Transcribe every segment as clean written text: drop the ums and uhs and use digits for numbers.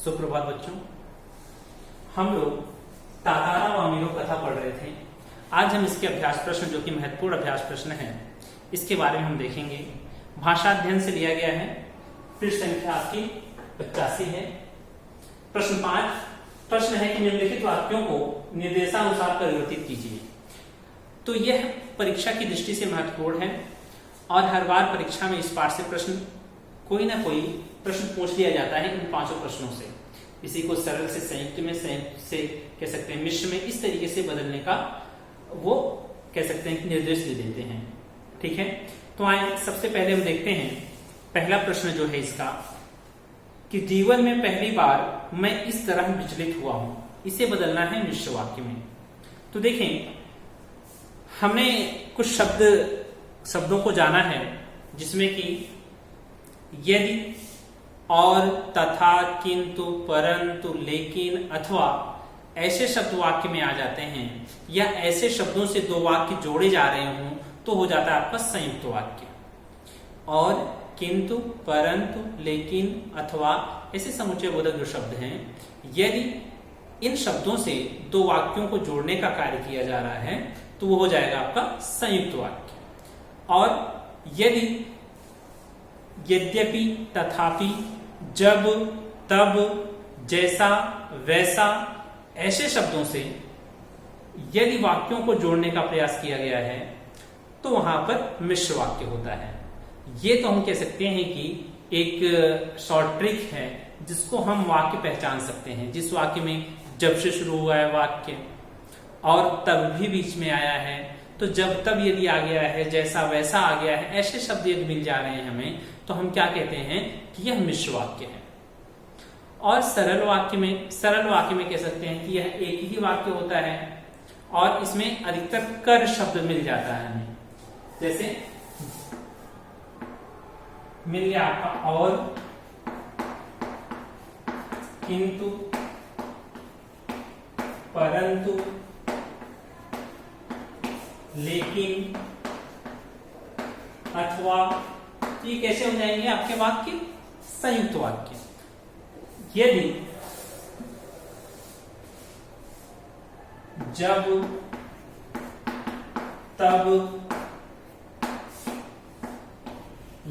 सुप्रभात बच्चों, हम लोग तातारा वामिरो कथा पढ़ रहे थे। आज हम इसके अभ्यास प्रश्न, जो कि महत्वपूर्ण अभ्यास प्रश्न है, इसके बारे में हम देखेंगे। भाषा अध्ययन से लिया गया है। पृष्ठ संख्या आपकी 85 है। प्रश्न 5 प्रश्न है कि निम्नलिखित वाक्यों को निर्देशानुसार परिवर्तित कीजिए। तो यह परीक्षा की दृष्टि से महत्वपूर्ण है और हर बार परीक्षा में इस पाठ से प्रश्न कोई ना कोई प्रश्न पूछ लिया जाता है इन पांचों प्रश्नों से। इसी को सरल से संयुक्त में, संयुक्त से कह सकते हैं मिश्र में, इस तरीके से बदलने का वो कह सकते हैं कि निर्देश दे देते हैं। ठीक है, तो आए सबसे पहले हम देखते हैं पहला प्रश्न जो है इसका कि जीवन में पहली बार मैं इस तरह विचलित हुआ हूं, इसे बदलना है मिश्र वाक्य में। तो देखें, हमने कुछ शब्दों को जाना है जिसमें कि यदि, और, तथा, किंतु, परंतु, लेकिन, अथवा ऐसे शब्द वाक्य में आ जाते हैं या ऐसे शब्दों से दो वाक्य जोड़े जा रहे हों तो हो जाता है आपका संयुक्त वाक्य। और, किंतु, परंतु, लेकिन, अथवा ऐसे समुच्चय बोधक जो शब्द हैं, यदि इन शब्दों से दो वाक्यों को जोड़ने का कार्य किया जा रहा है तो वो हो जाएगा आपका संयुक्त वाक्य। और यदि, यद्यपि, तथापि, जब, तब, जैसा, वैसा ऐसे शब्दों से यदि वाक्यों को जोड़ने का प्रयास किया गया है तो वहां पर मिश्र वाक्य होता है। ये तो हम कह सकते हैं कि एक शॉर्ट ट्रिक है जिसको हम वाक्य पहचान सकते हैं। जिस वाक्य में जब से शुरू हुआ है वाक्य और तब भी बीच में आया है, तो जब तब यदि आ गया है, जैसा वैसा आ गया है, ऐसे शब्द यदि मिल जा रहे हैं हमें, तो हम क्या कहते हैं कि यह मिश्र वाक्य है। और सरल वाक्य में कह सकते हैं कि यह एक ही वाक्य होता है और इसमें अधिकतर कर शब्द मिल जाता है हमें। जैसे मिल गया आपका और, किंतु, परंतु, लेकिन, अथवा। ये कैसे हो जाएंगे आपके वाक्य? संयुक्त वाक्य। यदि, जब, तब,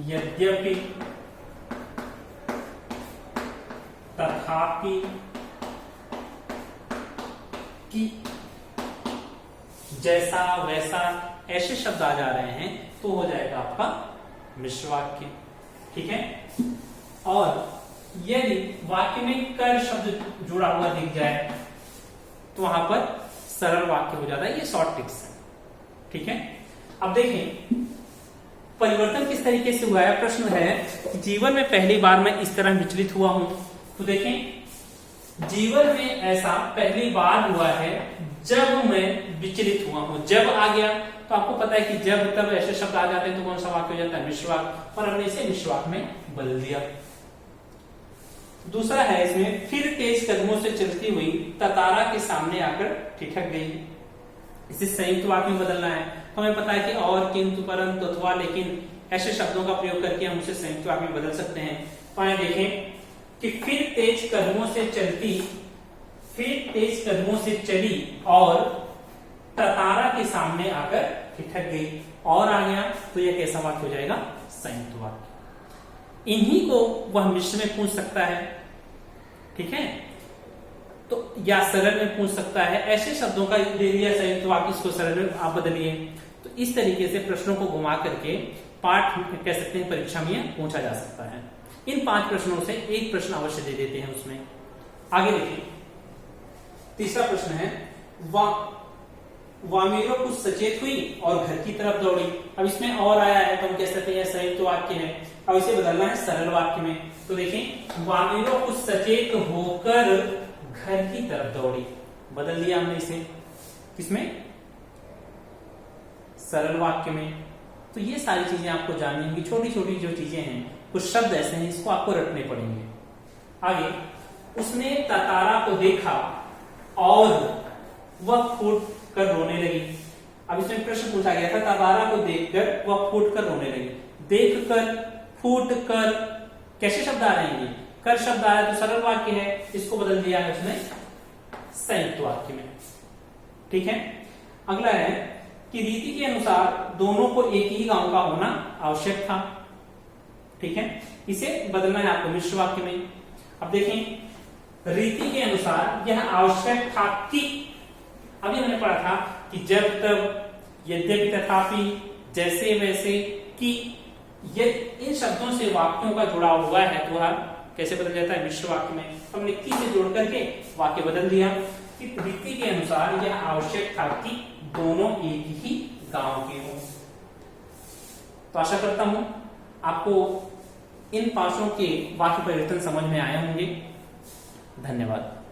यद्यपि, तथापि, कि, जैसा, वैसा ऐसे शब्द आ जा रहे हैं तो हो जाएगा आपका मिश्र वाक्य। ठीक है। और यदि वाक्य में कर शब्द जुड़ा हुआ दिख जाए तो वहां पर सरल वाक्य हो जाता है। ये शॉर्ट ट्रिक्स है। ठीक है। अब देखें परिवर्तन किस तरीके से हुआ है। प्रश्न है जीवन में पहली बार मैं इस तरह विचलित हुआ हूं। तो देखें, जीवन में ऐसा पहली बार हुआ है जब मैं विचलित हुआ हूं। जब आ गया तो आपको पता है कि जब तब ऐसे शब्द आ जाते हैं तो कौन सा वाक्य हो जाता है? मिश्र वाक्य। और हमने इसे मिश्र वाक्य में बदल दिया। दूसरा है इसमें, फिर तेज कदमों से चलती हुई तातारा के सामने आकर ठिठक गई। इसे संयुक्त वाक्य में बदलना है। तो हमें पता है कि और, किंतु, परंतु, अथवा, लेकिन ऐसे शब्दों का प्रयोग करके हम उसे संयुक्त वाक्य में बदल सकते हैं। तो आइए देखें कि फिर तेज कदमों से चली और तातारा के सामने आकर ठिठक गई। और आ गया तो यह कैसा वाक्य हो जाएगा? संयुक्त वाक्य। इन्हीं को वह मिश्र में पूछ सकता है। ठीक है। तो या सरल में पूछ सकता है। ऐसे शब्दों का दे दिया संयुक्त वाक्य, इसको सरल में आप बदलिए। तो इस तरीके से प्रश्नों को घुमा करके पाठ कह सकते हैं परीक्षा में पूछा जा सकता है। इन 5 प्रश्नों से एक प्रश्न अवश्य दे देते हैं उसमें। आगे देखिए, तीसरा प्रश्न है, वामिरो कुछ सचेत हुई और घर की तरफ दौड़ी। अब इसमें और आया है तो हम कह सकते हैं संयुक्त वाक्य है। अब इसे बदलना है सरल वाक्य में। तो देखें, वामिरो कुछ सचेत होकर घर की तरफ दौड़ी। बदल दिया हमने इसे किसमें? सरल वाक्य में। तो ये सारी चीजें आपको जाननी होंगी। छोटी छोटी जो चीजें हैं, कुछ शब्द ऐसे हैं इसको आपको रटने पड़ेंगे। आगे, उसने तातारा को देखा और वह फूट कर रोने लगी। अब इसमें प्रश्न पूछा गया था, तातारा को देखकर वह फूट कर रोने लगी। देखकर, फूट कर, कैसे शब्द आ रहे हैं? कर शब्द आया तो सरल वाक्य है, इसको बदल दिया है उसने संयुक्त वाक्य में। ठीक है, अगला है कि रीति के अनुसार दोनों को एक ही गांव का होना आवश्यक था। ठीक है, इसे बदलना है आपको मिश्र वाक्य में। अब देखें, रीति के अनुसार यह आवश्यक था कि, अभी हमने पढ़ा था कि जब तब, यद्यपि, तथापि, जैसे वैसे, कि, ये इन शब्दों से वाक्यों का जुड़ाव हुआ है तो वह कैसे बदल जाता है मिश्र वाक्य में। हमने की से जोड़ करके वाक्य बदल दिया कि रीति के अनुसार यह आवश्यक था कि दोनों एक ही गांव के हों। तो आशा करता हूं आपको इन पांचों के वाक्य परिवर्तन समझ में आए होंगे। धन्यवाद।